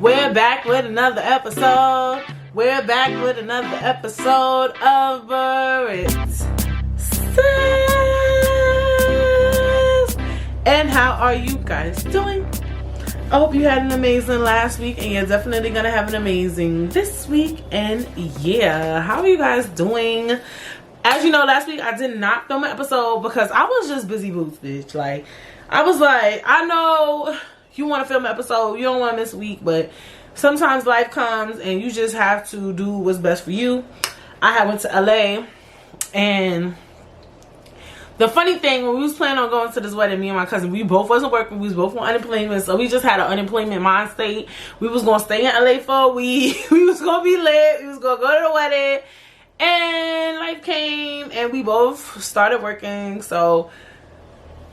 We're back with another episode. We're back with another episode of It Says. And how are you guys doing? I hope you had an amazing last week and you're definitely gonna have an amazing this week. And yeah, how are you guys doing? As you know, last week I did not film an episode because I was just busy boots, bitch. Like, I was like, I know you want to film an episode, you don't want to miss a week, but sometimes life comes and you just have to do what's best for you. I had went to LA, and the funny thing, when we was planning on going to this wedding, me and my cousin, we both wasn't working, we was both on unemployment, so we just had an unemployment mind state. We was gonna stay in LA for a week, we was gonna be lit, we was gonna go to the wedding, and life came and we both started working. So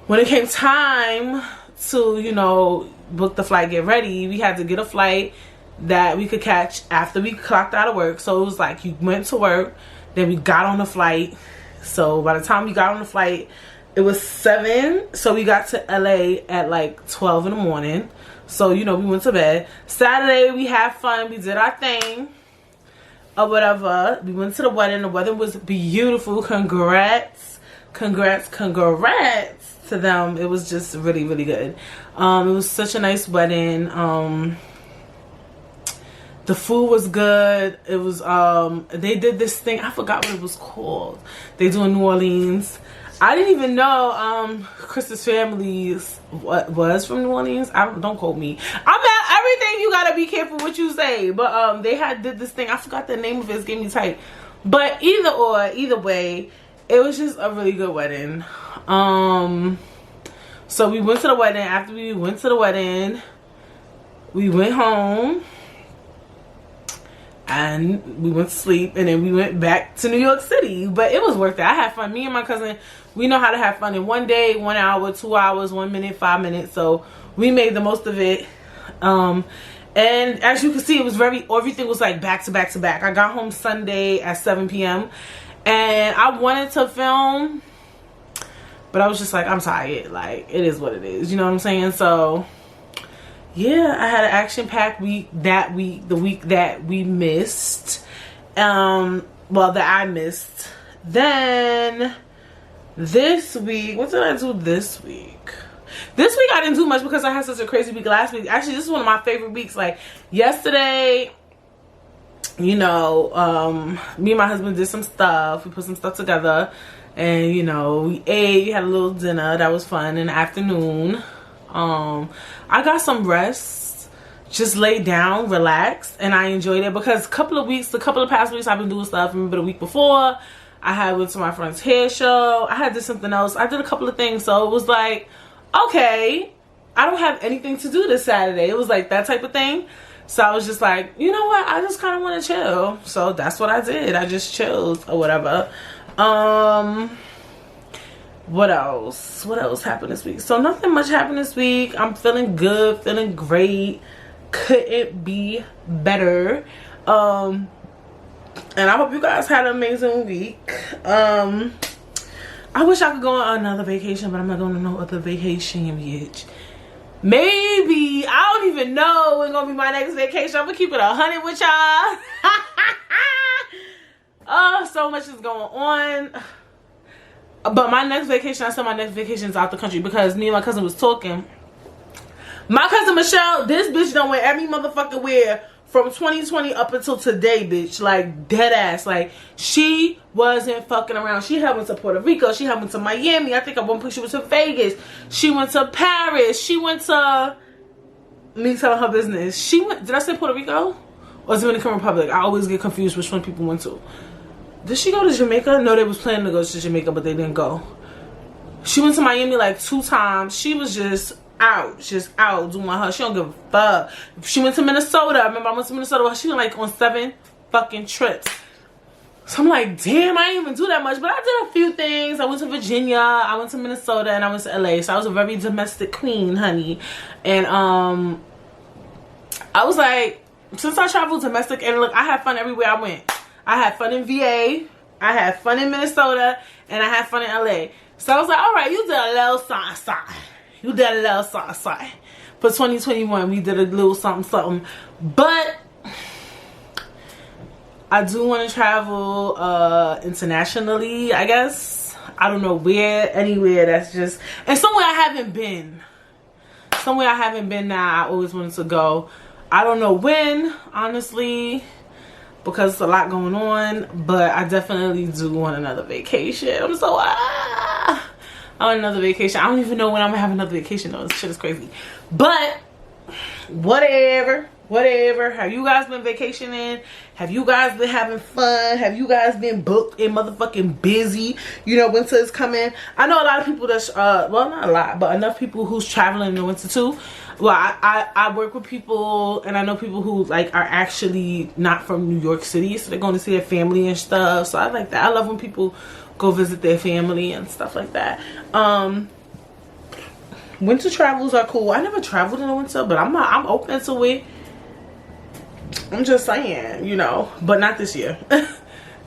when it came time to, you know, book the flight, get ready, we had to get a flight that we could catch after we clocked out of work. So it was like you went to work, then we got on the flight. So by the time we got on the flight, it was 7. So we got to LA at like 12 in the morning. So, you know, we went to bed. Saturday, we had fun. We did our thing or whatever. We went to the wedding. The wedding was beautiful. Congrats to them. It was just really, really good. It was such a nice wedding. The food was good. It was they did this thing, I forgot what it was called. They do in New Orleans. I didn't even know Chris's family was from New Orleans. Don't quote me. I'm at everything. You gotta be careful what you say. But they did this thing. I forgot the name of it. It's getting me tight. But either way, it was just a really good wedding. So we went to the wedding. After we went to the wedding, we went home and we went to sleep, and then we went back to New York City. But it was worth it. I had fun. Me and my cousin, we know how to have fun in one day, 1 hour, 2 hours, 1 minute, 5 minutes. So we made the most of it. And as you can see, it was everything was like back to back to back. I got home Sunday at 7 p.m. and I wanted to film, but I was just like, I'm tired. Like, it is what it is. You know what I'm saying? So yeah, I had an action-packed week the week that we missed. Well, that I missed. Then this week, what did I do this week? This week I didn't do much because I had such a crazy week last week. Actually, this is one of my favorite weeks. Like, yesterday, you know, me and my husband did some stuff. We put some stuff together, and, you know, we ate, we had a little dinner. That was fun in the afternoon. I got some rest, just laid down, relaxed, and I enjoyed it because the couple of past weeks I've been doing stuff. Remember the week before, I went to my friend's hair show. I did something else. I did a couple of things. So it was like, okay, I don't have anything to do this Saturday. It was like that type of thing. So I was just like, you know what? I just kind of want to chill. So that's what I did. I just chilled or whatever. What else happened this week? So nothing much happened this week. I'm feeling good, feeling great. Couldn't be better. And I hope you guys had an amazing week. I wish I could go on another vacation, but I'm not going on no other vacation, bitch. Maybe, I don't even know when gonna be my next vacation. I'm gonna keep it 100 with y'all. Oh, so much is going on. But my next vacation, I said my next vacation is out the country because me and my cousin was talking. My cousin Michelle, this bitch don't wear every motherfucking wear from 2020 up until today, bitch. Like, dead ass. Like, she wasn't fucking around. She had went to Puerto Rico. She had went to Miami. I think at one point she went to Vegas. She went to Paris. She went to... Me telling her business. She went... Did I say Puerto Rico? Or Dominican Republic? I always get confused which one people went to. Did she go to Jamaica? No, they was planning to go to Jamaica, but they didn't go. She went to Miami like 2 times. She was just out doing her. She don't give a fuck. She went to Minnesota. I remember I went to Minnesota. She went like on 7 fucking trips. So I'm like, damn, I didn't even do that much. But I did a few things. I went to Virginia. I went to Minnesota. And I went to LA. So I was a very domestic queen, honey. And I was like, since I traveled domestic, and look, I had fun everywhere I went. I had fun in VA, I had fun in Minnesota, and I had fun in LA. So I was like, all right, you did a little something. You did a little something. for 2021. We did a little something. But I do want to travel internationally, I guess. I don't know where, anywhere that's just... And somewhere I haven't been. Somewhere I haven't been now I always wanted to go. I don't know when, honestly, because it's a lot going on. But I definitely do want another vacation. I'm so... I want another vacation. I don't even know when I'm going to have another vacation, though. This shit is crazy. But, whatever. Have you guys been vacationing? Have you guys been having fun? Have you guys been booked and motherfucking busy? You know, winter is coming. I know a lot of people that's well, not a lot, but enough people who's traveling in the winter too. Well, I work with people, and I know people who like are actually not from New York City, so they're going to see their family and stuff. So I like that. I love when people go visit their family and stuff like that. Winter travels are cool. I never traveled in the winter, but I'm open to it. I'm just saying, you know, but not this year.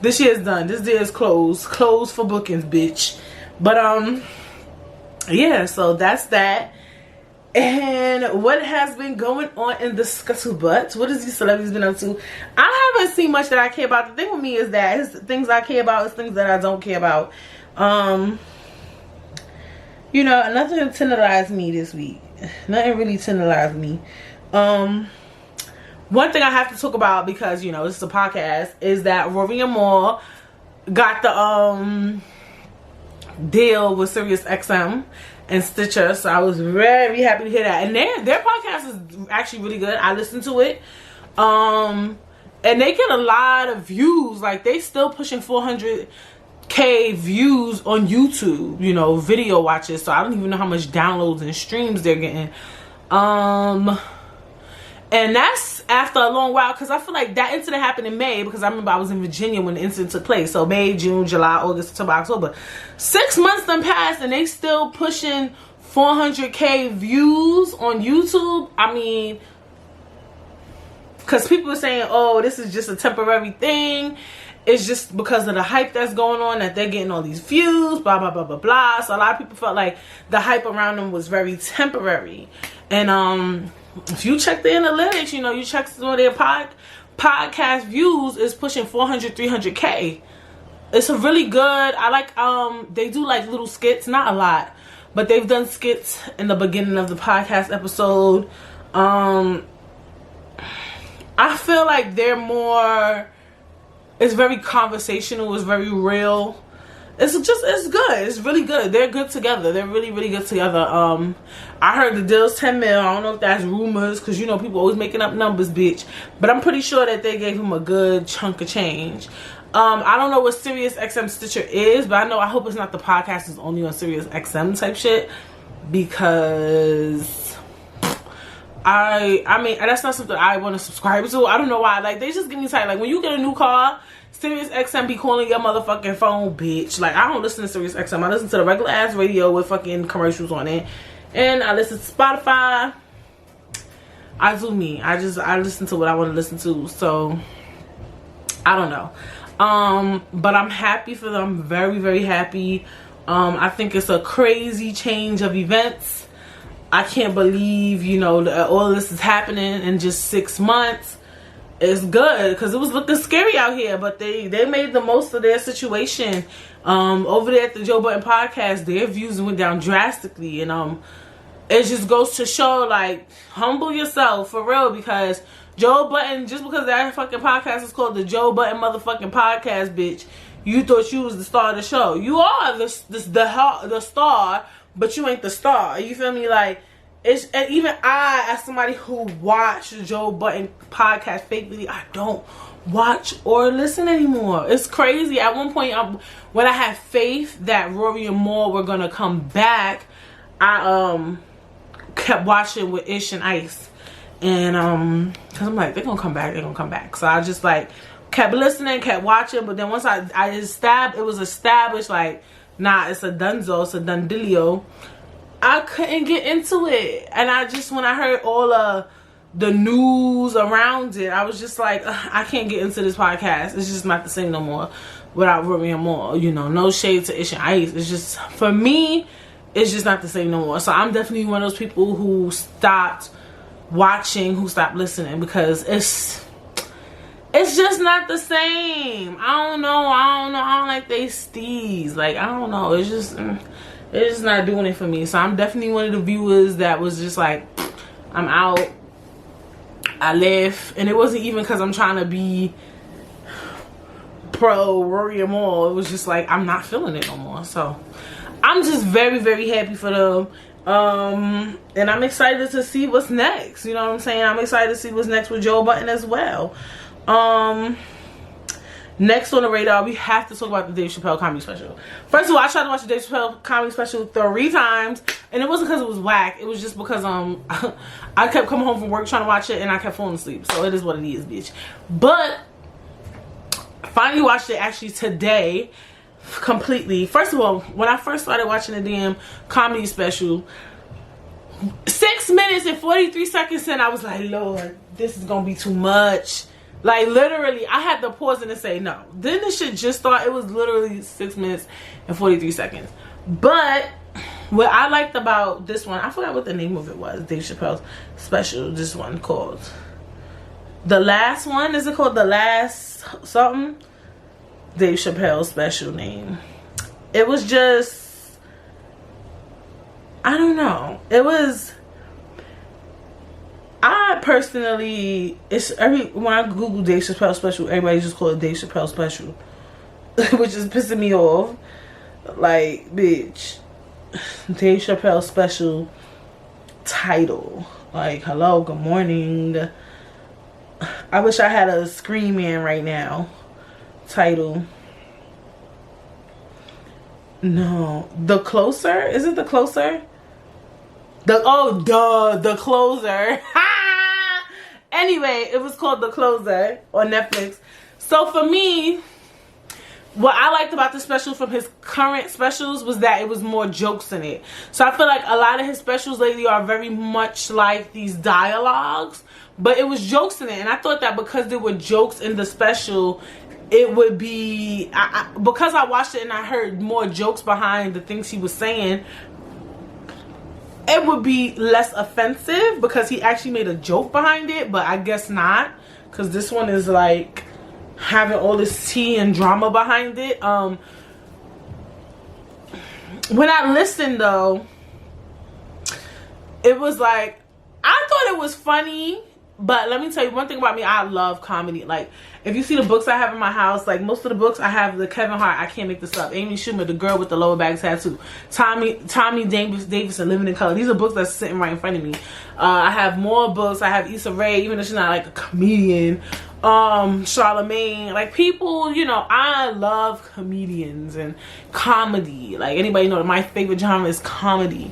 This year is done. This year is closed for bookings, bitch. But yeah, so that's that. And what has been going on in the scuttlebutt? What has these celebrities been up to? I haven't seen much that I care about. The thing with me is that things I care about is things that I don't care about. You know, nothing tantalized me this week. Nothing really tantalized me. One thing I have to talk about, because, you know, this is a podcast, is that Rory and Moore got the deal with Sirius XM and Stitcher. So I was very happy to hear that. And their podcast is actually really good. I listened to it. And they get a lot of views. Like, they still pushing 400K views on YouTube, you know, video watches. So I don't even know how much downloads and streams they're getting. And that's after a long while, because I feel like that incident happened in May, because I remember I was in Virginia when the incident took place. So May, June, July, August, September, October. 6 months done passed and they still pushing 400K views on YouTube. I mean, because people are saying, oh, this is just a temporary thing. It's just because of the hype that's going on that they're getting all these views, blah, blah, blah, blah, blah. So a lot of people felt like the hype around them was very temporary. And, if you check the analytics, you know, you check some of their podcast views is pushing 400, 300K. It's a really good, I like, they do like little skits, not a lot, but they've done skits in the beginning of the podcast episode. I feel like they're more, it's very conversational, it's very real. It's good. It's really good. They're good together. They're really, really good together. I heard the deal's 10 mil. I don't know if that's rumors, because, you know, people always making up numbers, bitch. But I'm pretty sure that they gave him a good chunk of change. I don't know what Sirius XM Stitcher is, but I hope it's not the podcast is only on Sirius XM type shit, because I mean, that's not something I want to subscribe to. I don't know why. Like, they just give me tight. Like, when you get a new car, Sirius XM be calling your motherfucking phone, bitch. Like, I don't listen to Sirius XM. I listen to the regular ass radio with fucking commercials on it. And I listen to Spotify. I do me. I listen to what I want to listen to. So, I don't know. But I'm happy for them. Very, very happy. I think it's a crazy change of events. I can't believe, you know, all of this is happening in just 6 months. It's good, because it was looking scary out here, but they made the most of their situation. Over there at the Joe Budden podcast, their views went down drastically, and it just goes to show, like, humble yourself for real, because Joe Budden, just because that fucking podcast is called the Joe Budden motherfucking podcast, bitch, you thought you was the star of the show. You are the star, but you ain't the star. You feel me? Like, it's, and even I, as somebody who watched the Joe Budden podcast faithfully, I don't watch or listen anymore. It's crazy. At one point, when I had faith that Rory and Moore were gonna come back, I kept watching with Ish and Ice, and because I'm like, they're gonna come back. So I just like kept listening, kept watching. But then once it was established, like, nah, it's a dunzo, it's a dundilio. I couldn't get into it, and when I heard all the news around it, I was just like, I can't get into this podcast. It's just not the same no more without Rory and Moore. You know, no shade to Ish and Ice. It's just, for me, it's just not the same no more. So I'm definitely one of those people who stopped watching, who stopped listening, because it's just not the same. I don't know. I don't like they steez. Like, I don't know. It's just not doing it for me. So I'm definitely one of the viewers that was just like, I'm out. I left. And it wasn't even because I'm trying to be pro Rory and Mal. It was just like, I'm not feeling it no more. So I'm just very, very happy for them. And I'm excited to see what's next. You know what I'm saying? I'm excited to see what's next with Joe Budden as well. Next on the radar, we have to talk about the Dave Chappelle comedy special. First of all, I tried to watch the Dave Chappelle comedy special 3 times, and it wasn't because it was whack. It was just because I kept coming home from work trying to watch it, and I kept falling asleep. So it is what it is, bitch. But finally watched it actually today completely. First of all, when I first started watching the damn comedy special, 6 minutes and 43 seconds in, I was like, Lord, this is gonna be too much. Like, literally, I had to pause and say no. Then this shit just started. It was literally 6 minutes and 43 seconds. But what I liked about this one, I forgot what the name of it was, Dave Chappelle's special, this one called The Last One. Is it called The Last something? Dave Chappelle's special name. It was just, I don't know. It was, I personally, when I Google Dave Chappelle special, everybody just call it Dave Chappelle special, which is pissing me off. Like, bitch, Dave Chappelle special title. Like, hello, good morning. I wish I had a screen man right now. Title. No, The Closer. Is it The Closer? The Closer. Anyway, it was called The Closer on Netflix. So for me, what I liked about the special from his current specials was that it was more jokes in it. So I feel like a lot of his specials lately are very much like these dialogues, but it was jokes in it. And I thought that because there were jokes in the special, it would be, because I watched it and I heard more jokes behind the things he was saying, it would be less offensive because he actually made a joke behind it. But I guess not, because this one is like having all this tea and drama behind it. When I listened though, it was like, I thought it was funny. But let me tell you one thing about me. I love comedy. Like, if you see the books I have in my house, like most of the books I have, the Kevin Hart, I can't make this up, Amy Schumer, The Girl with the Lower Back Tattoo, Tommy Davis and Living in Color. These are books that's sitting right in front of me. I have more books. I have Issa Rae, even though she's not like a comedian. Charlemagne, like people, you know, I love comedians and comedy. Like, anybody know that my favorite genre is comedy.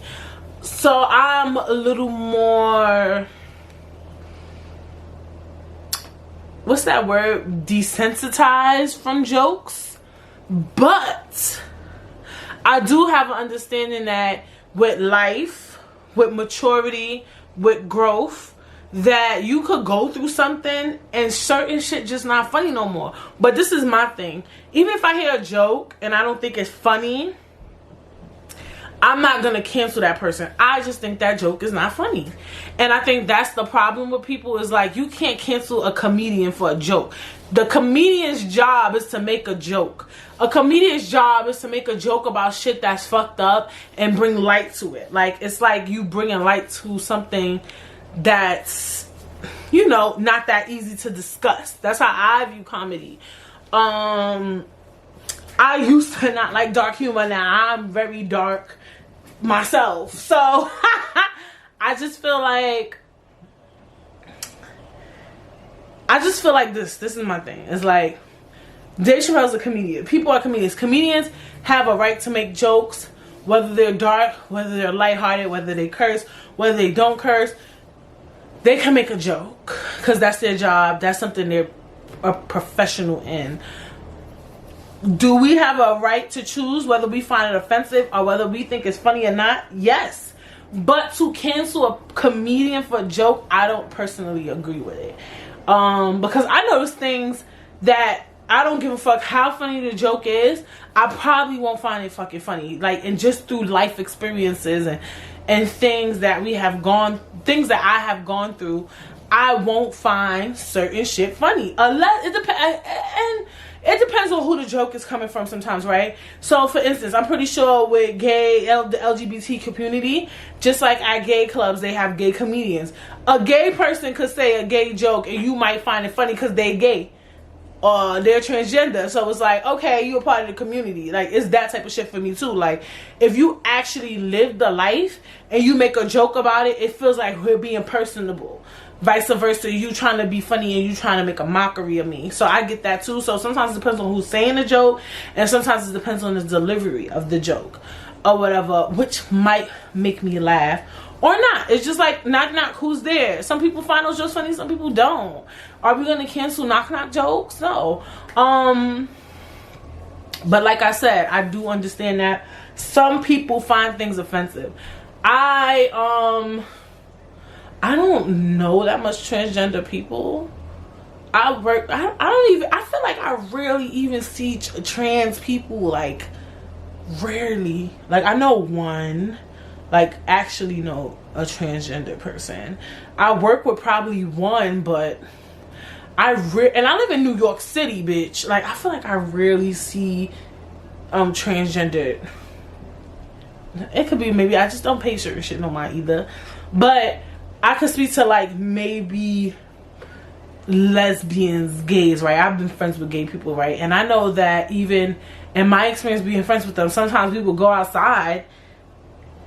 So I'm a little more, what's that word, desensitized from jokes. But I do have an understanding that with life, with maturity, with growth, that you could go through something and certain shit just not funny no more. But this is my thing. Even if I hear a joke and I don't think it's funny, I'm not going to cancel that person. I just think that joke is not funny. And I think that's the problem with people, is like, you can't cancel a comedian for a joke. The comedian's job is to make a joke. A comedian's job is to make a joke about shit that's fucked up and bring light to it. Like, it's like you bringing light to something that's, you know, not that easy to discuss. That's how I view comedy. I used to not like dark humor. Now I'm very dark myself. So I just feel like this is my thing. It's like, Dave Chappelle's a comedian. People are comedians. Comedians have a right to make jokes, whether they're dark, whether they're lighthearted, whether they curse, whether they don't curse. They can make a joke because that's their job. That's something they're a professional in. Do we have a right to choose whether we find it offensive or whether we think it's funny or not? Yes. But to cancel a comedian for a joke, I don't personally agree with it. Because I notice things that I don't give a fuck how funny the joke is. I probably won't find it fucking funny. Like, and just through life experiences and things that I have gone through, I won't find certain shit funny. Unless it depends, and it depends on who the joke is coming from sometimes, right? So, for instance, I'm pretty sure with the LGBT community, just like at gay clubs, they have gay comedians. A gay person could say a gay joke and you might find it funny because they're gay. Or they're transgender. So it's like, okay, you're a part of the community. Like, it's that type of shit for me too. Like, if you actually live the life and you make a joke about it, it feels like we're being personable. Vice versa, you trying to be funny and you trying to make a mockery of me. So I get that too. So sometimes it depends on who's saying the joke, and sometimes it depends on the delivery of the joke or whatever, which might make me laugh or not. It's just like, knock knock, who's there? Some people find those jokes funny, some people don't. Are we gonna cancel knock knock jokes? No. But like I said, I do understand that some people find things offensive. I don't know that much transgender people. I feel like I rarely even see trans people, like, rarely. Like, I know one, like, actually know a transgender person. I work with probably one, but and I live in New York City, bitch. Like, I feel like I rarely see transgendered. It could be maybe I just don't pay certain shit no mind either. But I could speak to, like, maybe lesbians, gays, right? I've been friends with gay people, right? And I know that even in my experience being friends with them, sometimes we will go outside,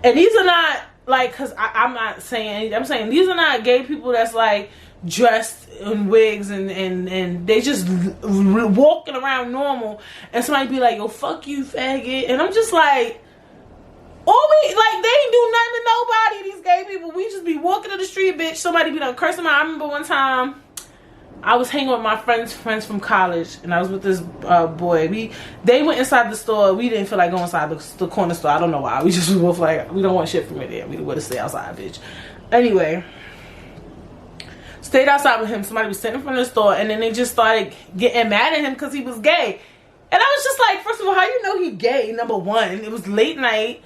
and these are not, like, because I'm not saying, I'm saying these are not gay people that's, like, dressed in wigs and they just walking around normal, and somebody be like, yo, fuck you, faggot. And I'm just like, like, they ain't do nothing to nobody, these gay people. We just be walking in the street, bitch. Somebody be done cursing me. I remember one time I was hanging with my friends from college, and I was with this boy. They went inside the store. We didn't feel like going inside the corner store. I don't know why. We just were both like, we don't want shit from it there. We want to stay outside, bitch. Anyway, stayed outside with him. Somebody was sitting in front of the store, and then they just started getting mad at him because he was gay. And I was just like, first of all, how you know he gay? Number one, it was late night.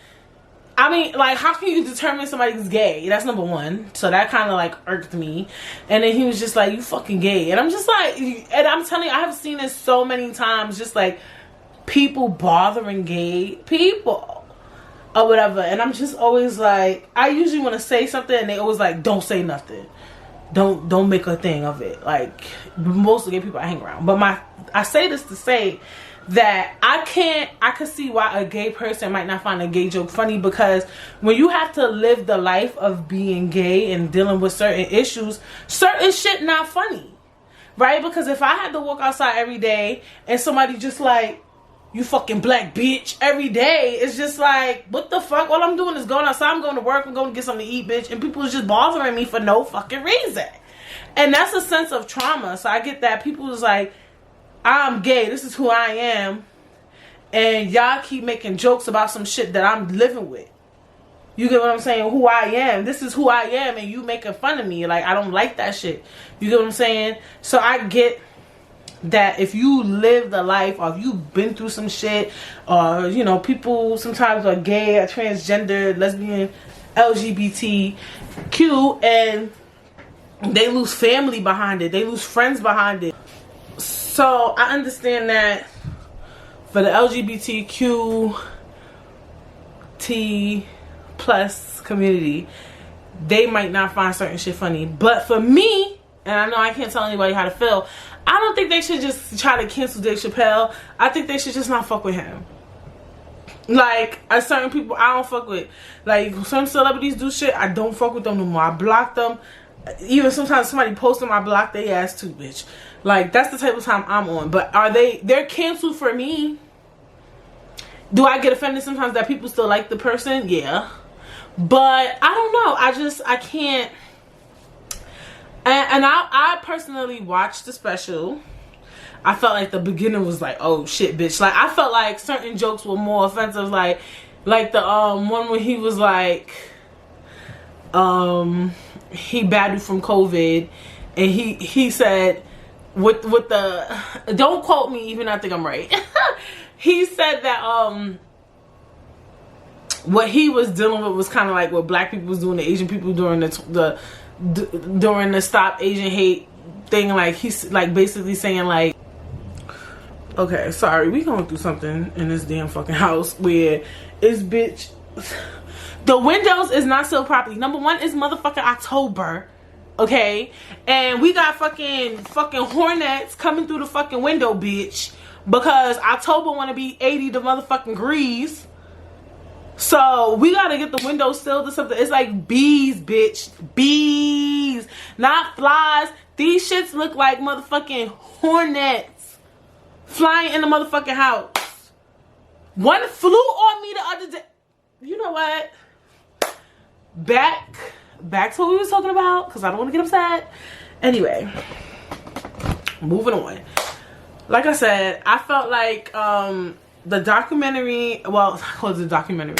I mean, like, how can you determine somebody's gay? That's number one. So that kind of, like, irked me. And then he was just like, you fucking gay. And I'm just like, and I'm telling you, I have seen this so many times, just like people bothering gay people or whatever. And I'm just always like, I usually want to say something, and they always like, don't say nothing. Don't make a thing of it. Like, most of the gay people I hang around. But I say this to say that I could see why a gay person might not find a gay joke funny, because when you have to live the life of being gay and dealing with certain issues, certain shit not funny, right? Because if I had to walk outside every day and somebody just like, you fucking black bitch every day, it's just like, what the fuck? All I'm doing is going outside, I'm going to work, I'm going to get something to eat, bitch, and people is just bothering me for no fucking reason. And that's a sense of trauma. So I get that people is like, I'm gay, this is who I am, and y'all keep making jokes about some shit that I'm living with. You get what I'm saying? Who I am, this is who I am, and you making fun of me. Like, I don't like that shit. You get what I'm saying? So I get that if you live the life, or if you've been through some shit, or, you know, people sometimes are gay or transgender, lesbian, LGBTQ, and they lose family behind it, they lose friends behind it. So I understand that for the LGBTQ T plus community, they might not find certain shit funny. But for me, and I know I can't tell anybody how to feel, I don't think they should just try to cancel Dave Chappelle. I think they should just not fuck with him. Like, certain people I don't fuck with. Like, some celebrities do shit, I don't fuck with them no more. I block them. Even sometimes somebody posts them, I block their ass too, bitch. Like, that's the type of time I'm on. But they're canceled for me. Do I get offended sometimes that people still like the person? Yeah. But I don't know. I can't. And I personally watched the special. I felt like the beginning was like, oh shit, bitch. Like, I felt like certain jokes were more offensive. Like the one where he was like, he battled from COVID, and he said, with the, don't quote me even I think I'm right. He said that what he was dealing with was kind of like what black people was doing to Asian people during during the Stop Asian Hate thing. Like he's like basically saying like, okay, sorry, we going through something in this damn fucking house where it's bitch. The windows is not sealed properly. Number one, it's motherfucking October. Okay? And we got fucking hornets coming through the fucking window, bitch. Because October want to be 80 to motherfucking degrees. So we gotta get the windows sealed or something. It's like bees, bitch. Bees. Not flies. These shits look like motherfucking hornets flying in the motherfucking house. One flew on me the other day. You know what? Back to what we was talking about, because I don't want to get upset. Anyway, moving on. Like I said, I felt like the documentary, well, I call it the documentary,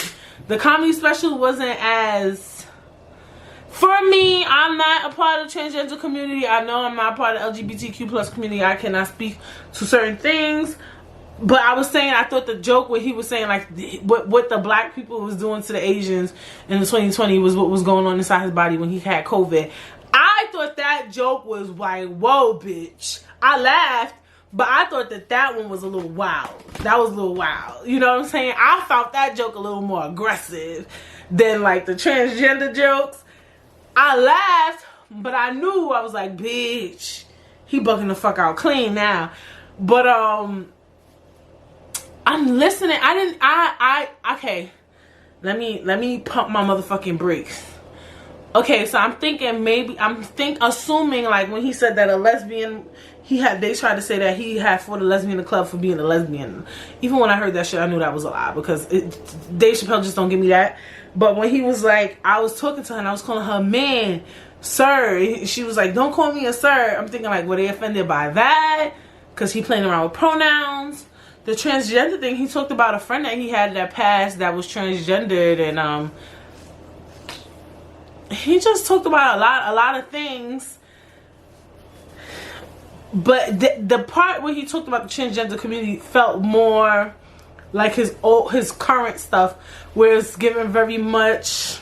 the comedy special wasn't as, for me, I'm not a part of the transgender community. I know I'm not a part of the LGBTQ plus community. I cannot speak to certain things. But I was saying, I thought the joke where he was saying like what the black people was doing to the Asians in the 2020 was what was going on inside his body when he had COVID. I thought that joke was like, whoa, bitch. I laughed, but I thought that one was a little wild. That was a little wild. You know what I'm saying? I found that joke a little more aggressive than like the transgender jokes. I laughed, but I knew, I was like, bitch, he bugging the fuck out clean now. But I'm listening. Okay. Let me pump my motherfucking brakes. Okay, so I'm thinking assuming like when he said that a lesbian, they tried to say that he had fought a lesbian in the club for being a lesbian. Even when I heard that shit, I knew that was a lie, because Dave Chappelle just don't give me that. But when he was like, I was talking to her and I was calling her man, sir. She was like, don't call me a sir. I'm thinking like, were they offended by that? Because he playing around with pronouns. The transgender thing, he talked about a friend that he had that passed that was transgendered, and he just talked about a lot of things. But the part where he talked about the transgender community felt more like his current stuff, where it's given very much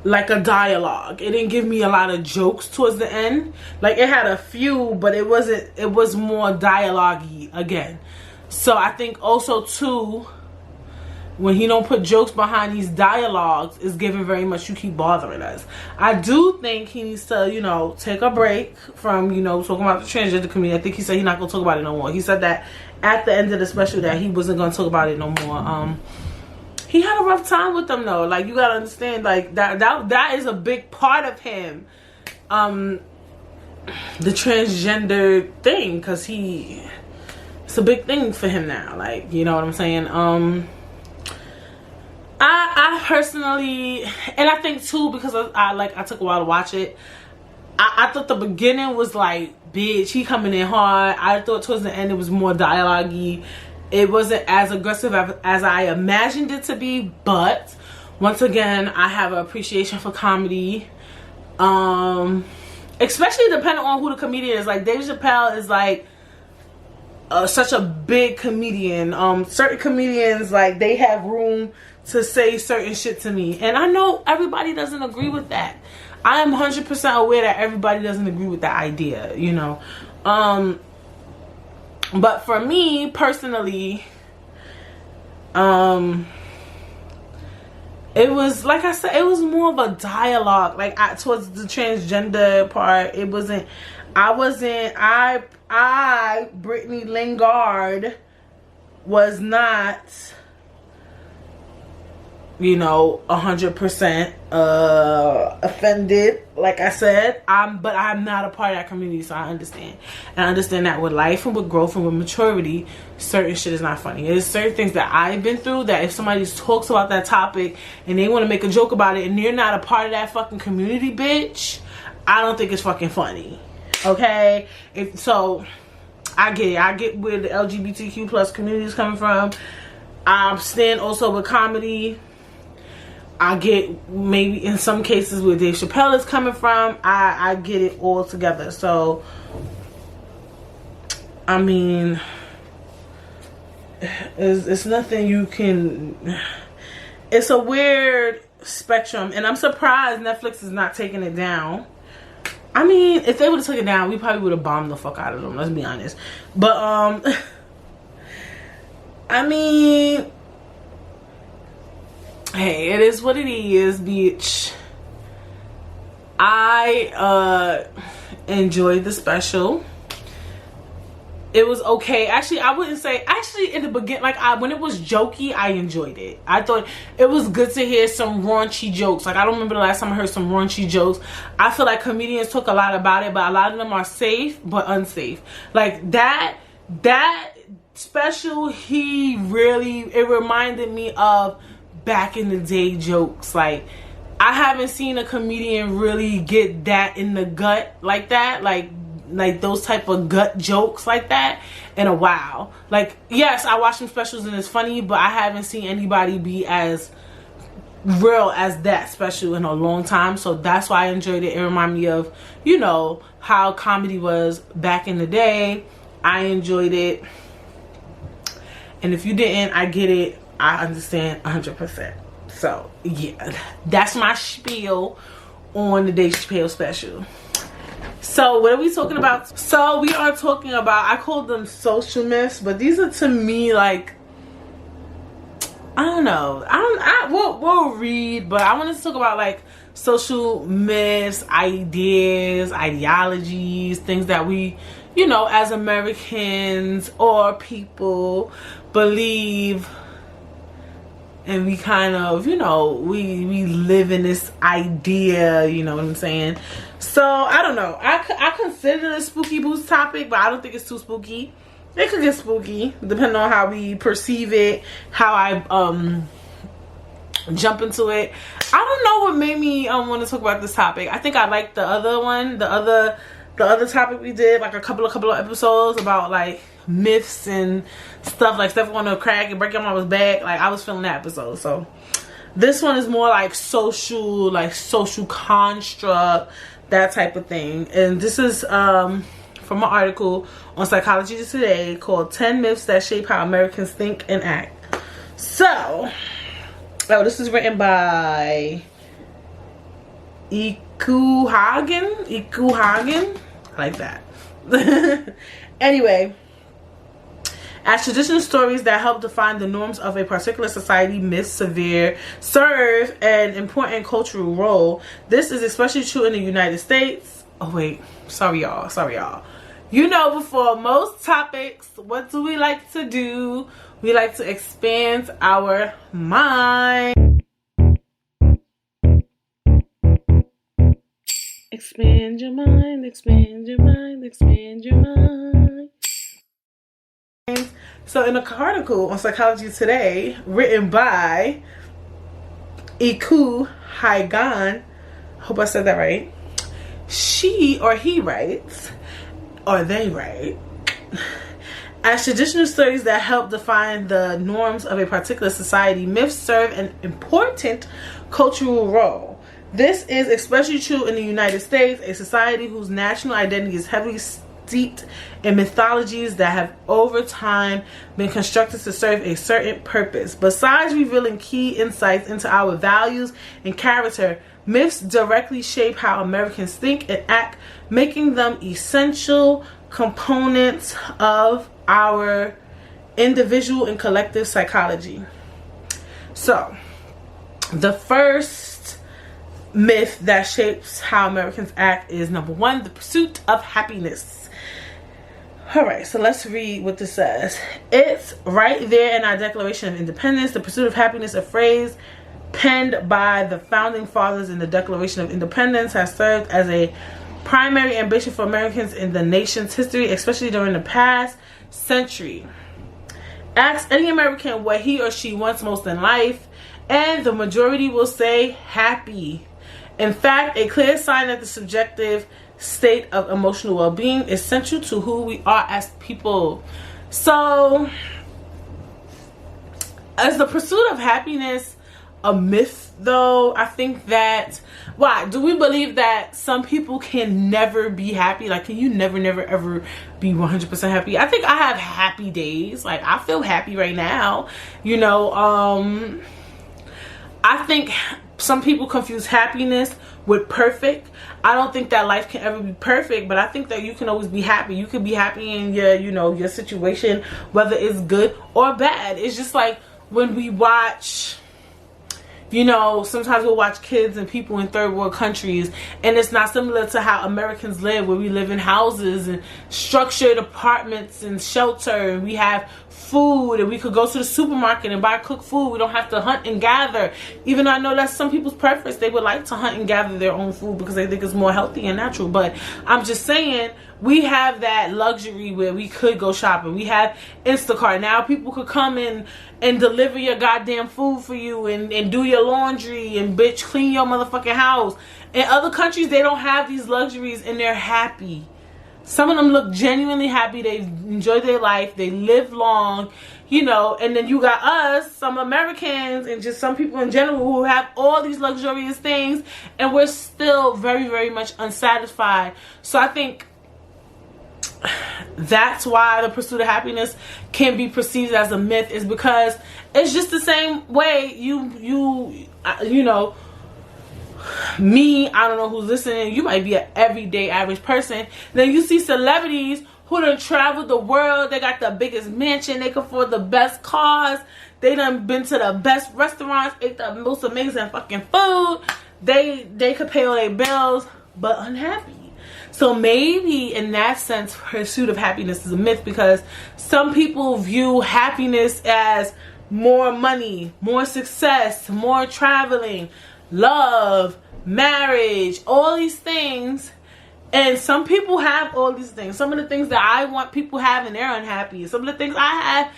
like a dialogue. It didn't give me a lot of jokes towards the end. Like it had a few, but it was more dialogue-y again. So I think also too, when he don't put jokes behind these dialogues, is given very much you keep bothering us. I do think he needs to, you know, take a break from, you know, talking about the transgender community. I think he said he's not gonna talk about it no more. He said that at the end of the special that he wasn't gonna talk about it no more. He had a rough time with them though. Like, you gotta understand, like that is a big part of him. The transgender thing, because it's a big thing for him now. Like, you know what I'm saying? I personally, and I think too, because I took a while to watch it. I thought the beginning was like, bitch, he coming in hard. I thought towards the end it was more dialogue-y. It wasn't as aggressive as I imagined it to be, but once again, I have an appreciation for comedy. Especially depending on who the comedian is. Like, Dave Chappelle is like such a big comedian. Certain comedians, like, they have room to say certain shit to me. And I know everybody doesn't agree with that. I am 100% aware that everybody doesn't agree with that idea, you know. But for me personally, it was, like I said, it was more of a dialogue. Like, towards the transgender part, it wasn't, Brittany Lingard was not, you know, 100% offended. Like I said, but I'm not a part of that community, so I understand. And I understand that with life and with growth and with maturity, certain shit is not funny. There's certain things that I've been through that if somebody talks about that topic and they want to make a joke about it and they're not a part of that fucking community, bitch, I don't think it's fucking funny. Okay? So I get it. I get where the LGBTQ plus community is coming from. I stand also with comedy. I get maybe in some cases where Dave Chappelle is coming from. I get it all together. So, I mean, it's nothing you can... It's a weird spectrum, and I'm surprised Netflix is not taking it down. I mean, if they would have took it down, we probably would have bombed the fuck out of them, let's be honest. But I mean, hey, it is what it is, bitch. I enjoyed the special. It was okay. Actually, I wouldn't say... Actually, in the beginning, like, when it was jokey, I enjoyed it. I thought it was good to hear some raunchy jokes. Like, I don't remember the last time I heard some raunchy jokes. I feel like comedians talk a lot about it, but a lot of them are safe, but unsafe. Like, that special, it reminded me of back in the day jokes. Like, I haven't seen a comedian really get that in the gut like that. Like those type of gut jokes like that in a while. Like, yes, I watch some specials and it's funny, but I haven't seen anybody be as real as that special in a long time. So that's why I enjoyed it. It reminded me of, you know, how comedy was back in the day. I enjoyed it. And if you didn't, I get it. I understand 100%. So yeah, that's my spiel on the Dave Chappelle special. So what are we talking about? So we are talking about, I call them social myths, but these are to me like, I don't know. We'll read, but I want to talk about like social myths, ideas, ideologies, things that we, you know, as Americans or people believe, and we kind of, you know, we live in this idea, you know what I'm saying? So, I don't know. I consider it a spooky boost topic, but I don't think it's too spooky. It could get spooky, depending on how we perceive it, how I jump into it. I don't know what made me want to talk about this topic. I think I liked the other one, the other topic we did, like a couple of episodes about like myths and stuff, like stuff on a crack and break your mama's back. Like, I was feeling that episode. So this one is more like social construct, that type of thing. And this is from an article on Psychology Today called 10 Myths That Shape How Americans Think and Act. So, this is written by Iku Hagen. I like that. Anyway, as traditional stories that help define the norms of a particular society, myths serve an important cultural role. This is especially true in the United States. Oh wait, sorry y'all. You know, before most topics, what do we like to do? We like to expand our mind. Expand your mind, expand your mind, expand your mind. So in an article on Psychology Today written by Iku Hagen, hope I said that right, she or he writes, or they write, as traditional stories that help define the norms of a particular society, myths serve an important cultural role. This is especially true in the United States, a society whose national identity is heavily steeped in mythologies that have over time been constructed to serve a certain purpose. Besides revealing key insights into our values and character, myths directly shape how Americans think and act, making them essential components of our individual and collective psychology. So, the first myth that shapes how Americans act is number 1, the pursuit of happiness. Alright, so let's read what this says. It's right there in our Declaration of Independence. The pursuit of happiness, a phrase penned by the founding fathers in the Declaration of Independence, has served as a primary ambition for Americans in the nation's history, especially during the past century. Ask any American what he or she wants most in life, and the majority will say happy. In fact, a clear sign that the subjective state of emotional well-being is central to who we are as people. So, is the pursuit of happiness a myth though. I think that, why do we believe that some people can never be happy? Like, can you never ever be 100% happy? I think I have happy days. Like, I feel happy right now, you know. I think some people confuse happiness with perfect. I don't think that life can ever be perfect, but I think that you can always be happy. You can be happy in your, you know, your situation, whether it's good or bad. It's just like when we watch, you know, sometimes we'll watch kids and people in third world countries, and it's not similar to how Americans live, where we live in houses and structured apartments and shelter, and we have food, and we could go to the supermarket and buy cooked food. We don't have to hunt and gather, even though I know that's some people's preference. They would like to hunt and gather their own food because they think it's more healthy and natural. But I'm just saying, we have that luxury where we could go shopping. We have Instacart now. People could come in and deliver your goddamn food for you, and do your laundry, and bitch clean your motherfucking house. In other countries, they don't have these luxuries, and they're happy. Some of them look genuinely happy. They enjoy their life. They live long, you know. And then you got us, some Americans, and just some people in general who have all these luxurious things, and we're still very much unsatisfied. So I think that's why the pursuit of happiness can be perceived as a myth, is because it's just the same way you know, me, I don't know who's listening, you might be an everyday average person. Then you see celebrities who done traveled the world. They got the biggest mansion, they can afford the best cars, they done been to the best restaurants, ate the most amazing fucking food, they could pay all their bills, but unhappy. So maybe in that sense, pursuit of happiness is a myth, because some people view happiness as more money, more success, more traveling, love, marriage, all these things. And some people have all these things. Some of the things that I want, people have, and they're unhappy. Some of the things I have,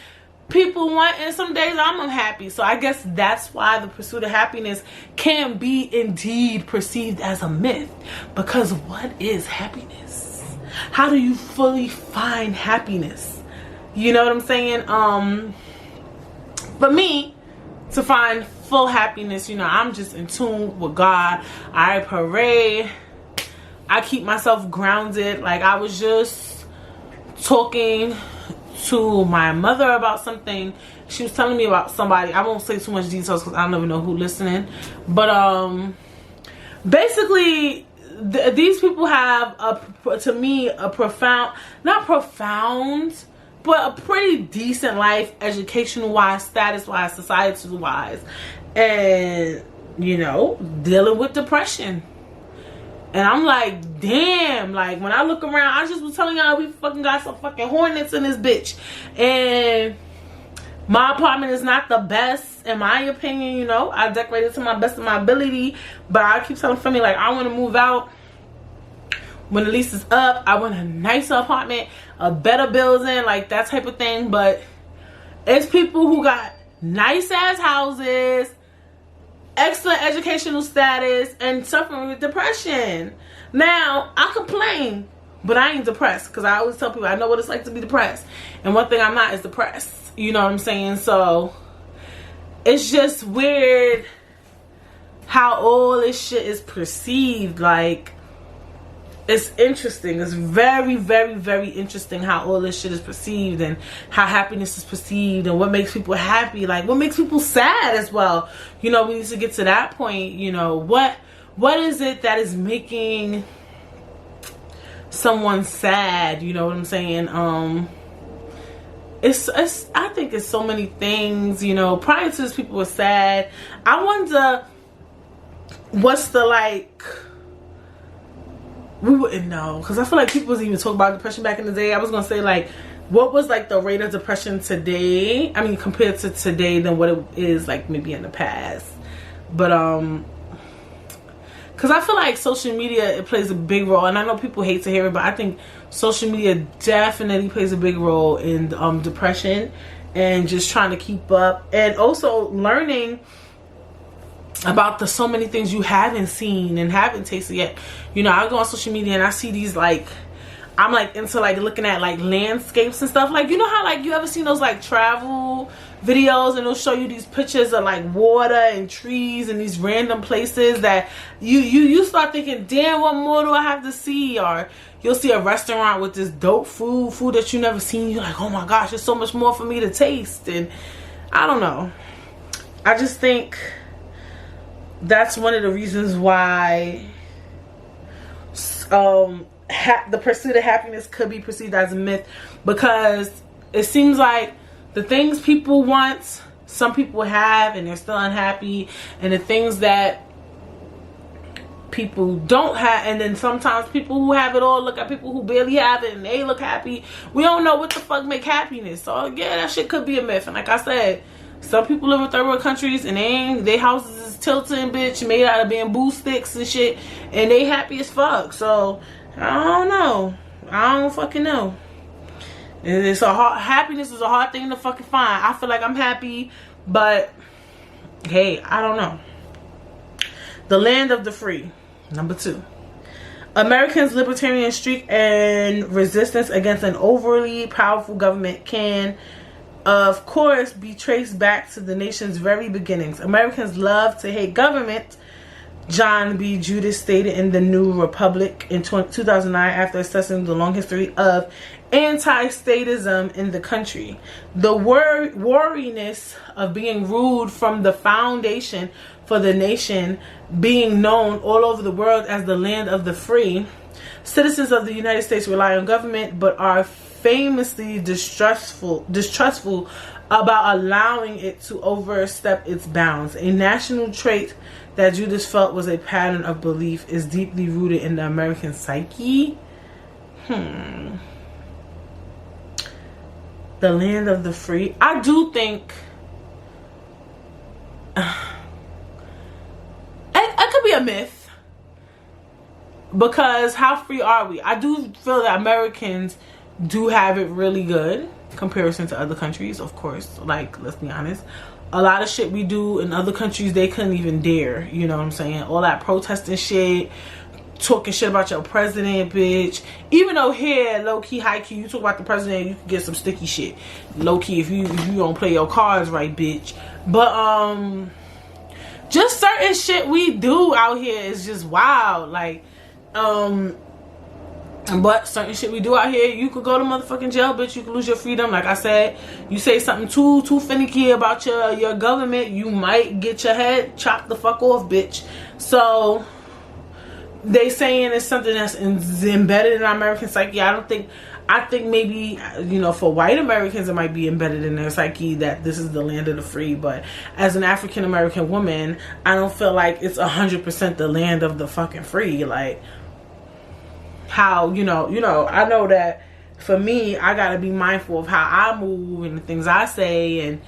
people want, and some days I'm unhappy. So I guess that's why the pursuit of happiness can be indeed perceived as a myth. Because what is happiness? How do you fully find happiness? You know what I'm saying? For me, to find full happiness, you know, I'm just in tune with God. I pray. I keep myself grounded. Like, I was just talking to my mother about something. She was telling me about somebody. I won't say too much details because I don't even know who listening. But basically, these people have to me a profound, not profound, but a pretty decent life, educational wise, status wise, societal wise, and you know, dealing with depression. And I'm like, damn, like when I look around, I just was telling y'all, we fucking got some fucking hornets in this bitch. And my apartment is not the best, in my opinion, you know. I decorated to my best of my ability, but I keep telling Femi, like, I want to move out when the lease is up. I want a nicer apartment, a better building, like that type of thing. But it's people who got nice ass houses, excellent educational status, and suffering with depression. Now, I complain, but I ain't depressed, because I always tell people I know what it's like to be depressed. And one thing I'm not is depressed. You know what I'm saying? So, it's just weird how all this shit is perceived. Like, it's interesting. It's very interesting how all this shit is perceived, and how happiness is perceived, and what makes people happy, like what makes people sad as well. You know, we need to get to that point. You know, what is it that is making someone sad? You know what I'm saying? It's I think it's so many things. You know, prior to this, people were sad. I wonder what's the like. We wouldn't know, because I feel like people was even talking about depression back in the day. I was gonna say, like, what was like the rate of depression today, I mean compared to today, than what it is like maybe in the past. But because I feel like social media, it plays a big role, and I know people hate to hear it, but I think social media definitely plays a big role in depression, and just trying to keep up, and also learning about the so many things you haven't seen and haven't tasted yet. You know, I go on social media and I see these like I'm like into like looking at like landscapes and stuff. Like, you know how like you ever seen those like travel videos and they'll show you these pictures of like water and trees and these random places that you start thinking, damn, what more do I have to see? Or you'll see a restaurant with this dope food that you never seen. You're like, oh my gosh, there's so much more for me to taste. And I don't know. I just think that's one of the reasons why the pursuit of happiness could be perceived as a myth, because it seems like the things people want, some people have and they're still unhappy, and the things that people don't have, and then sometimes people who have it all look at people who barely have it and they look happy. We don't know what the fuck make happiness. So yeah, that shit could be a myth. And like I said, some people live in third world countries and they houses is tilting, bitch, made out of bamboo sticks and shit, and they happy as fuck. So I don't know. I don't fucking know. It's a hard, happiness is a hard thing to fucking find. I feel like I'm happy, but hey, I don't know. The land of the free. Number 2. Americans' libertarian streak and resistance against an overly powerful government can, of course, be traced back to the nation's very beginnings. Americans love to hate government, John B. Judas stated in The New Republic in 2009 after assessing the long history of anti-statism in the country. The wariness of being ruled from the foundation for the nation being known all over the world as the land of the free. Citizens of the United States rely on government but are famously distrustful about allowing it to overstep its bounds. A national trait that Judas felt was a pattern of belief is deeply rooted in the American psyche. The land of the free. I do think it could be a myth, because how free are we? I do feel that Americans do have it really good in comparison to other countries, of course. Like, let's be honest, a lot of shit we do in other countries they couldn't even dare. You know what I'm saying? All that protesting shit, talking shit about your president, bitch. Even though here, low key, high key, you talk about the president, you can get some sticky shit. Low key, if you don't play your cards right, bitch. But just certain shit we do out here is just wild. Like, but certain shit we do out here, you could go to motherfucking jail, bitch. You could lose your freedom. Like I said, you say something too finicky about your government, you might get your head chopped the fuck off, bitch. So they saying it's something that's embedded in our American psyche. I think maybe, you know, for white Americans it might be embedded in their psyche that this is the land of the free. But as an African American woman, I don't feel like it's 100% the land of the fucking free. Like, how, you know, I know that for me, I gotta be mindful of how I move and the things I say, and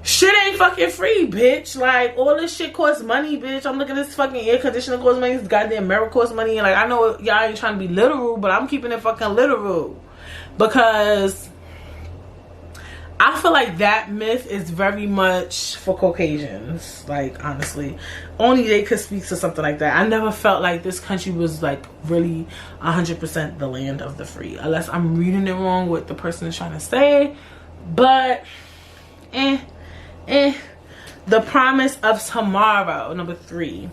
shit ain't fucking free, bitch. Like, all this shit costs money, bitch. I'm looking at this fucking air conditioner costs money, this goddamn mirror costs money, and like, I know y'all ain't trying to be literal, but I'm keeping it fucking literal, because I feel like that myth is very much for Caucasians. Like, honestly, only they could speak to something like that. I never felt like this country was like really 100% the land of the free, unless I'm reading it wrong what the person is trying to say. But the promise of tomorrow. Number 3,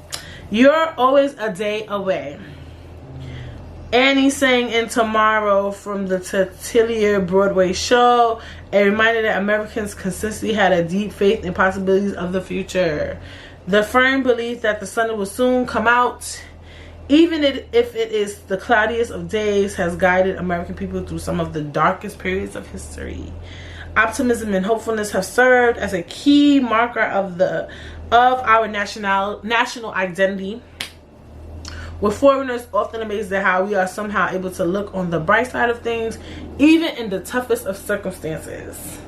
you're always a day away. Annie sang in Tomorrow from the Titilier Broadway show, a reminder that Americans consistently had a deep faith in possibilities of the future. The firm belief that the sun will soon come out, even if it is the cloudiest of days, has guided American people through some of the darkest periods of history. Optimism and hopefulness have served as a key marker of our national identity, with foreigners often amazed at how we are somehow able to look on the bright side of things, even in the toughest of circumstances.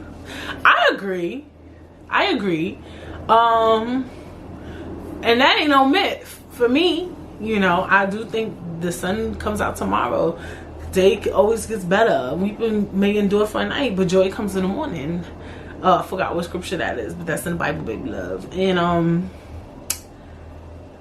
I agree. And that ain't no myth for me. You know, I do think the sun comes out tomorrow. Day always gets better. Weeping may endure for a night, but joy comes in the morning. I forgot what scripture that is, but that's in the Bible, baby love. And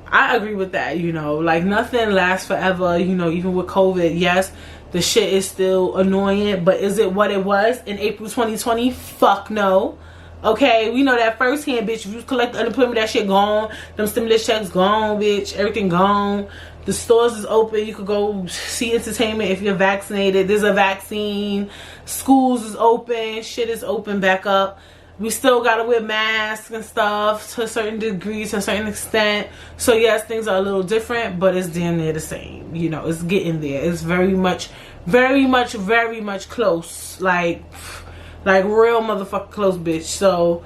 I agree with that. You know, like, nothing lasts forever. You know, even with COVID, yes, The shit is still annoying, but is it what it was in April 2020? Fuck no. Okay, we know that firsthand, bitch. If you collect the unemployment, that shit gone. Them stimulus checks gone, bitch. Everything gone. The stores is open. You could go see entertainment if you're vaccinated. There's a vaccine. Schools is open. Shit is open back up. We still gotta wear masks and stuff to a certain degree, to a certain extent. So yes, things are a little different, but it's damn near the same. You know, it's getting there. It's very much close. Like real motherfucking close, bitch. So,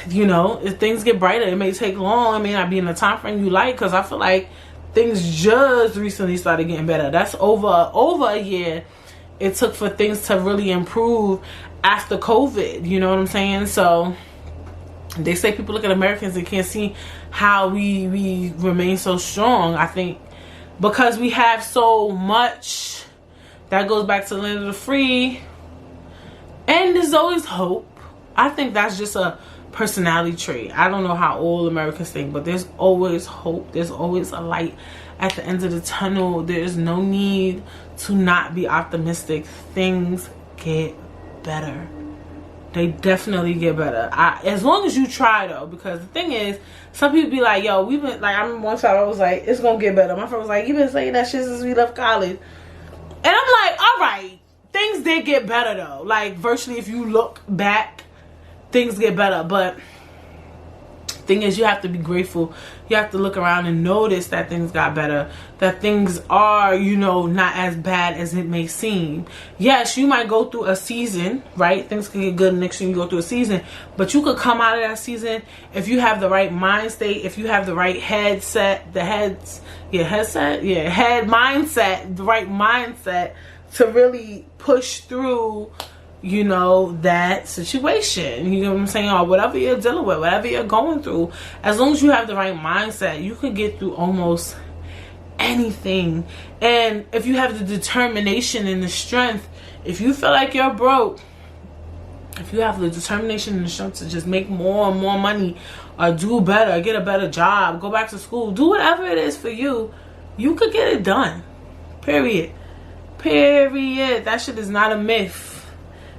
you know, if things get brighter, it may take long. It may not be in the time frame you like, because I feel like things just recently started getting better. That's over a year it took for things to really improve after COVID. You know what I'm saying? So they say people look at Americans and can't see how we remain so strong. I think because we have so much. That goes back to the land of the free. And there's always hope. I think that's just a personality trait. I don't know how all Americans think, but there's always hope. There's always a light at the end of the tunnel. There's no need to not be optimistic. Things get better. They definitely get better. As long as you try, though, because the thing is, some people be like, yo, we've been, like, I remember one time I was like, it's gonna get better. My friend was like, you've been saying that shit since we left college. And I'm like, all right. Things did get better though. Like virtually, if you look back, things get better. But thing is, you have to be grateful. You have to look around and notice that things got better. That things are, you know, not as bad as it may seem. Yes, you might go through a season, right? Things can get good next year you go through a season. But you could come out of that season if you have the right mind state, if you have the right mindset, the right mindset to really push through, you know, that situation. You know what I'm saying? Or whatever you're dealing with, whatever you're going through. As long as you have the right mindset, you can get through almost anything. And if you have the determination and the strength, if you feel like you're broke, if you have the determination and the strength to just make more and more money, or do better, get a better job, go back to school, do whatever it is for you, you could get it done. Period. That shit is not a myth.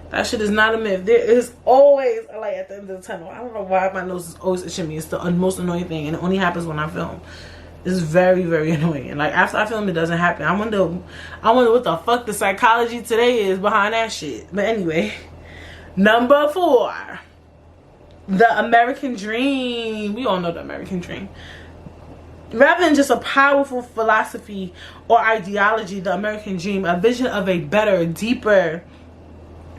That shit is not a myth. There is always a light at the end of the tunnel. I don't know why my nose is always itching me. It's the most annoying thing, and it only happens when I film. It's very, very annoying. Like after I film, it doesn't happen. I wonder what the fuck the psychology today is behind that shit. But anyway, number 4, the American dream. We all know the American dream. Rather than just a powerful philosophy or ideology, the American dream, a vision of a better, deeper,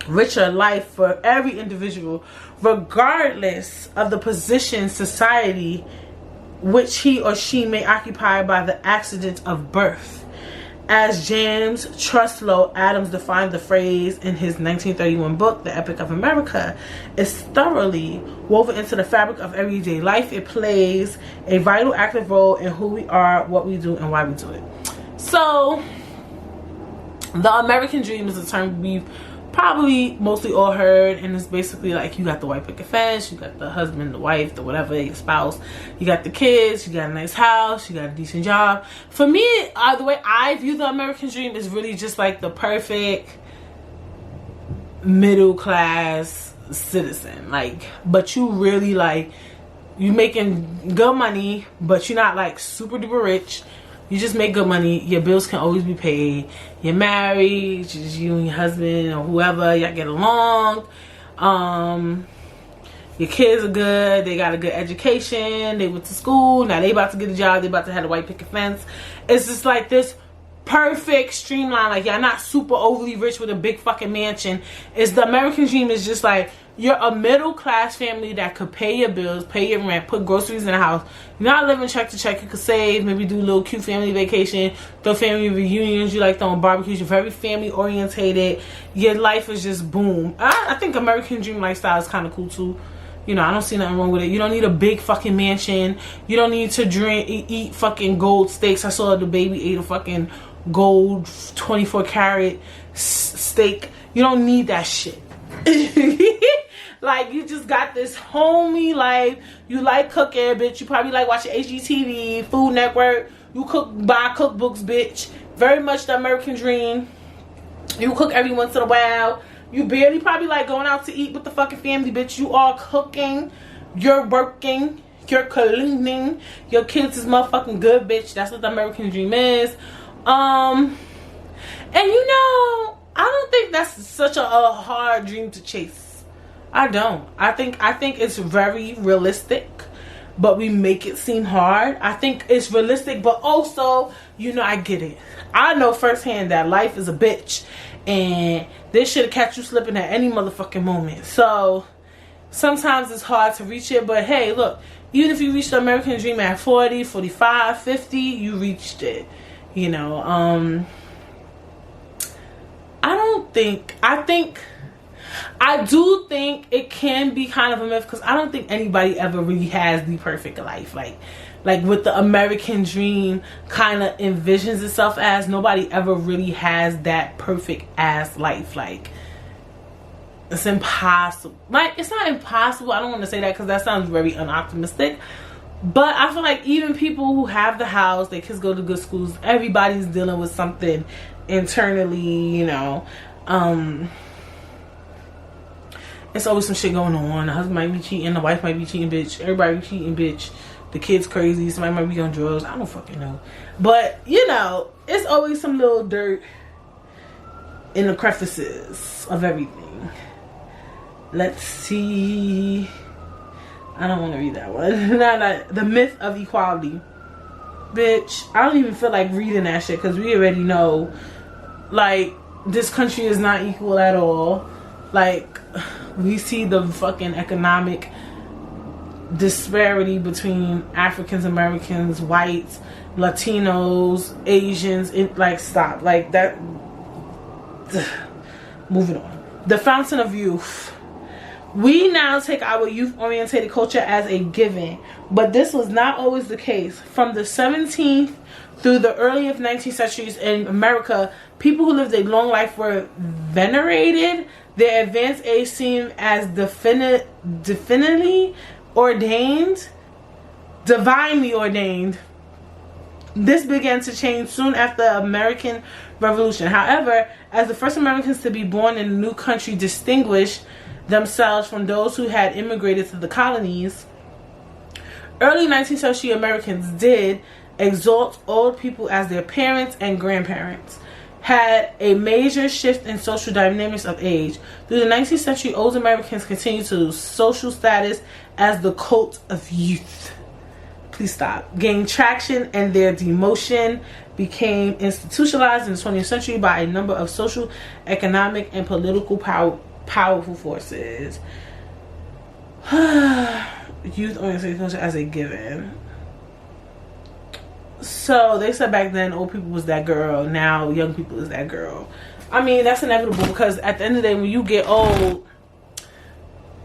richer life for every individual, regardless of the position society which he or she may occupy by the accident of birth. As James Truslow Adams defined the phrase in his 1931 book, The Epic of America, is thoroughly woven into the fabric of everyday life. It plays a vital, active role in who we are, what we do, and why we do it. So, the American dream is a term we've probably mostly all heard, and it's basically like you got the white picket fence, you got the husband, the wife, the whatever, your spouse, you got the kids, you got a nice house, you got a decent job. For me, the way I view the American dream is really just like the perfect middle class citizen. Like, but you really like, you making good money, but you're not like super duper rich. You just make good money. Your bills can always be paid. You're married. Just you and your husband or whoever. Y'all get along. Your kids are good. They got a good education. They went to school. Now they about to get a job. They about to have a white picket fence. It's just like this perfect streamline. Like, y'all not super overly rich with a big fucking mansion. It's the American dream is just like, you're a middle class family that could pay your bills, pay your rent, put groceries in the house. You're not living check to check. You could save, maybe do a little cute family vacation, throw family reunions. You like throwing barbecues. You're very family orientated. Your life is just boom. I think American dream lifestyle is kind of cool too. You know, I don't see nothing wrong with it. You don't need a big fucking mansion. You don't need to eat fucking gold steaks. I saw the baby ate a fucking gold 24 karat steak. You don't need that shit. Like, you just got this homey life. You like cooking, bitch. You probably like watching HGTV, Food Network. You buy cookbooks, bitch. very much the American dream. You cook every once in a while. You barely probably like going out to eat with the fucking family, bitch. You are cooking. You're working. You're cleaning. Your kids is motherfucking good, bitch. That's what the American dream is. And you know, I don't think that's such a hard dream to chase. I don't. I think it's very realistic, but we make it seem hard. I think it's realistic, but also, you know, I get it. I know firsthand that life is a bitch, and this shit'll catch you slipping at any motherfucking moment. So sometimes it's hard to reach it, but hey, look, even if you reach the American dream at 40, 45, 50, you reached it. You know, I do think it can be kind of a myth, because I don't think anybody ever really has the perfect life. Like what the American dream kind of envisions itself as, nobody ever really has that perfect ass life. Like, it's impossible. Like, it's not impossible. I don't want to say that because that sounds very unoptimistic. But I feel like even people who have the house, their kids go to good schools, everybody's dealing with something internally, you know. It's always some shit going on. The husband might be cheating, the wife might be cheating, bitch. Everybody be cheating, bitch. The kid's crazy. Somebody might be on drugs. I don't fucking know. But, you know, it's always some little dirt in the crevices of everything. Let's see. I don't want to read that one. Not the myth of equality. Bitch, I don't even feel like reading that shit, because we already know, like, this country is not equal at all. Like, we see the fucking economic disparity between Africans, Americans, whites, Latinos, Asians. Like, stop. Like, that. Moving on. The fountain of youth. We now take our youth-oriented culture as a given, but this was not always the case. From the 17th through the early 19th centuries in America, people who lived a long life were venerated. Their advanced age seemed as divinely ordained. This began to change soon after the American Revolution. However, as the first Americans to be born in a new country distinguished themselves from those who had immigrated to the colonies, early 19th century Americans did exalt old people as their parents and grandparents. Had a major shift in social dynamics of age. Through the 19th century, old Americans continued to lose social status as the cult of youth. Please stop. Gained traction, and their demotion became institutionalized in the 20th century by a number of social, economic, and political powerful forces. Youth-oriented culture as a given. So they said back then old people was that girl, now young people is that girl. I mean, that's inevitable, because at the end of the day, when you get old,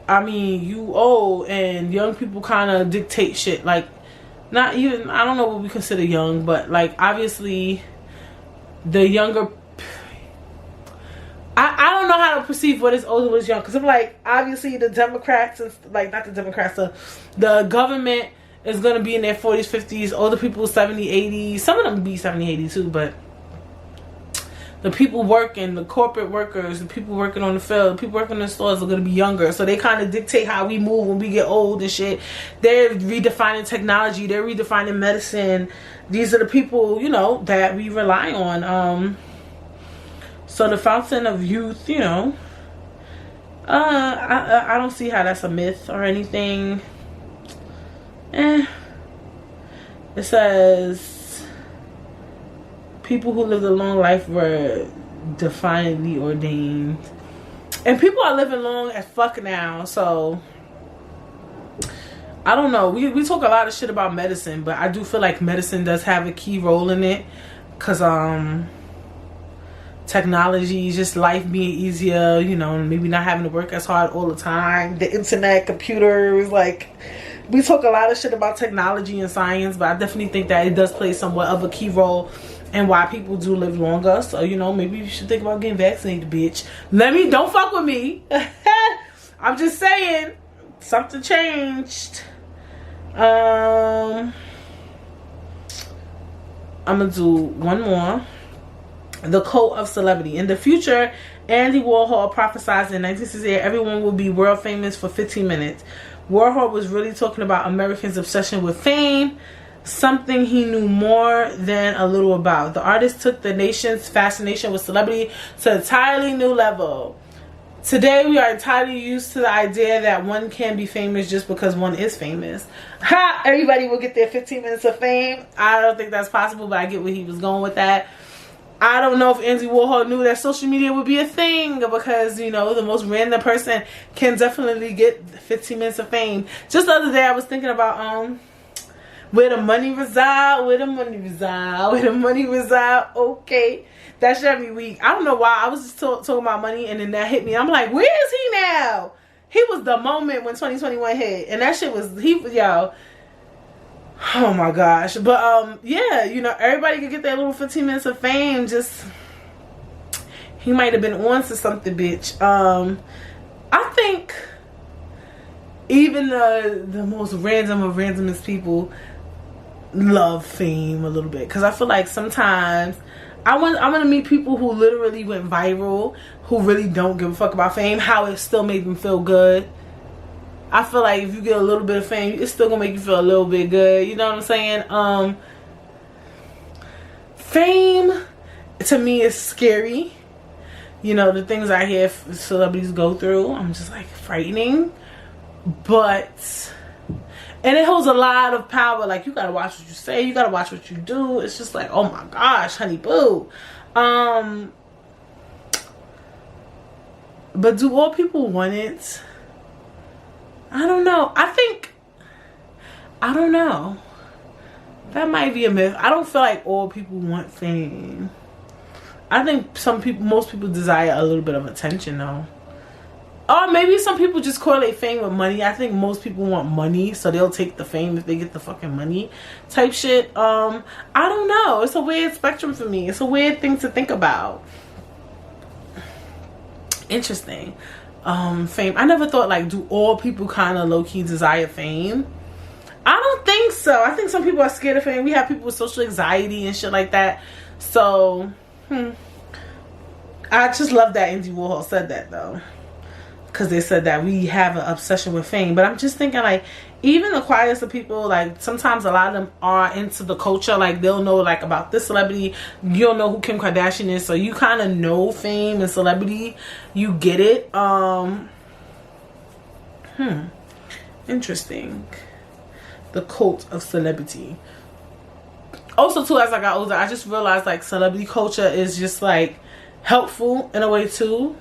I mean, you old, and young people kind of dictate shit. Like, not even, I don't know what we consider young, but like, obviously the younger, I don't know how to perceive what is old and what is young, because I'm like, obviously the Democrats, and like, not the Democrats, the government is going to be in their 40s, 50s, older people 70, 80, some of them be 70, 80 too, but the people working, the corporate workers, the people working on the field, the people working in the stores are going to be younger, so they kind of dictate how we move when we get old and shit. They're redefining technology, they're redefining medicine. These are the people, you know, that we rely on. So the fountain of youth, you know, I don't see how that's a myth or anything. It says people who lived a long life were divinely ordained, and people are living long as fuck now. So I don't know. We talk a lot of shit about medicine, but I do feel like medicine does have a key role in it, because technology, just life being easier, you know, maybe not having to work as hard all the time, the internet, computers, like, we talk a lot of shit about technology and science, but I definitely think that it does play somewhat of a key role in why people do live longer. So, you know, maybe you should think about getting vaccinated, bitch. Don't fuck with me. I'm just saying, something changed. I'm gonna do one more. The cult of celebrity. In the future, Andy Warhol prophesied in 1968 everyone will be world famous for 15 minutes. Warhol was really talking about Americans' obsession with fame, something he knew more than a little about. The artist took the nation's fascination with celebrity to an entirely new level. Today, we are entirely used to the idea that one can be famous just because one is famous. Ha! Everybody will get their 15 minutes of fame. I don't think that's possible, but I get where he was going with that. I don't know if Andy Warhol knew that social media would be a thing, because, you know, the most random person can definitely get 15 minutes of fame. Just the other day, I was thinking about where the money reside, where the money reside, where the money reside. Okay. That shit every week. I don't know why. I was just talking about money, and then that hit me. I'm like, where is he now? He was the moment when 2021 hit. And that shit was, yo. Oh my gosh. But, yeah, you know, everybody could get their little 15 minutes of fame. Just, he might have been on to something, bitch. I think even the most random of randomest people love fame a little bit. Because I feel like sometimes I want to meet people who literally went viral, who really don't give a fuck about fame, how it still made them feel good. I feel like if you get a little bit of fame, it's still gonna make you feel a little bit good. You know what I'm saying? Fame to me is scary. You know, the things I hear celebrities go through, I'm just like frightening. But and it holds a lot of power. Like, you gotta watch what you say, you gotta watch what you do. It's just like, oh my gosh, honey boo. But do all people want it? I don't know. I don't know. That might be a myth. I don't feel like all people want fame. I think most people desire a little bit of attention though. Or maybe some people just correlate fame with money. I think most people want money, so they'll take the fame if they get the fucking money type shit. I don't know. It's a weird spectrum for me. It's a weird thing to think about. Interesting. Fame. I never thought, like, do all people kind of low-key desire fame? I don't think so. I think some people are scared of fame. We have people with social anxiety and shit like that. So, I just love that Andy Warhol said that, though. Because they said that we have an obsession with fame. But I'm just thinking, like, even the quietest of people, like, sometimes a lot of them are into the culture. Like, they'll know, like, about this celebrity. You don't know who Kim Kardashian is, so you kind of know fame and celebrity. You get it. Interesting. The cult of celebrity. Also, too, as I got older, I just realized, like, celebrity culture is just, like, helpful in a way, too.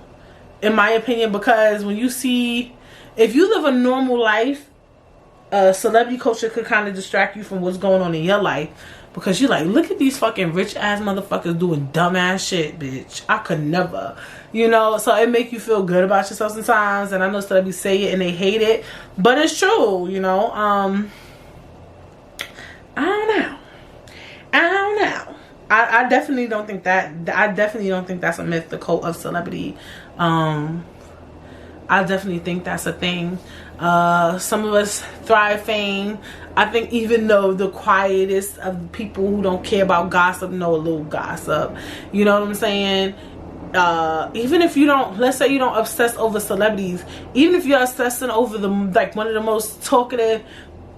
In my opinion, because when you see, if you live a normal life, celebrity culture could kind of distract you from what's going on in your life, because you're like, look at these fucking rich ass motherfuckers doing dumb ass shit, bitch. I could never, you know. So it make you feel good about yourself sometimes. And I know celebrities say it and they hate it, but it's true, you know. I don't know. I definitely don't think that. I definitely don't think that's a myth. The cult of celebrity. I definitely think that's a thing. Some of us thrive fame. I think even though the quietest of people who don't care about gossip know a little gossip. You know what I'm saying? Even if you don't, let's say you don't obsess over celebrities, even if you're obsessing over like one of the most talkative,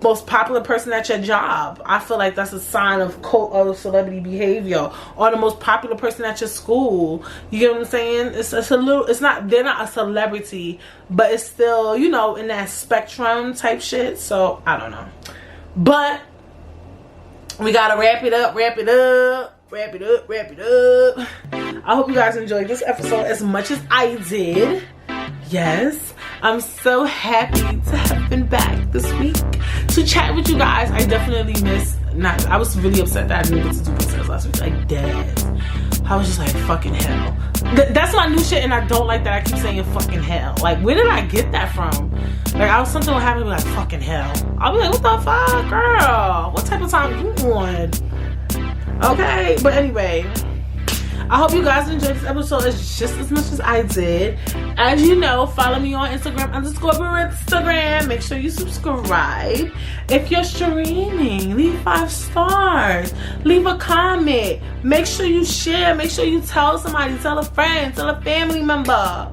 most popular person at your job, I feel like that's a sign of cult of celebrity behavior. Or the most popular person at your school. You get what I'm saying? It's a little, it's not, they're not a celebrity, but it's still, you know, in that spectrum type shit. So I don't know, but we gotta wrap it up. I hope you guys enjoyed this episode as much as I did. Yes, I'm so happy to have been back this week to chat with you guys. I definitely I was really upset that I didn't get to do podcasts last week. Like, dead. I was just like, fucking hell. That's my new shit, and I don't like that I keep saying fucking hell. Like, where did I get that from? Like, something would happen, like, fucking hell. I'll be like, what the fuck, girl? What type of time you on? Okay, but anyway, I hope you guys enjoyed this episode just as much as I did. As you know, follow me on Instagram. Make sure you subscribe. If you're streaming, leave 5 stars. Leave a comment. Make sure you share. Make sure you tell somebody. Tell a friend. Tell a family member.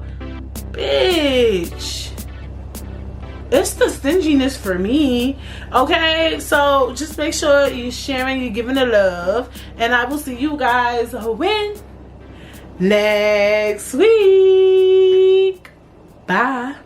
Bitch. It's the stinginess for me. Okay, so just make sure you're sharing, you're giving the love, and I will see you guys when next week. Bye.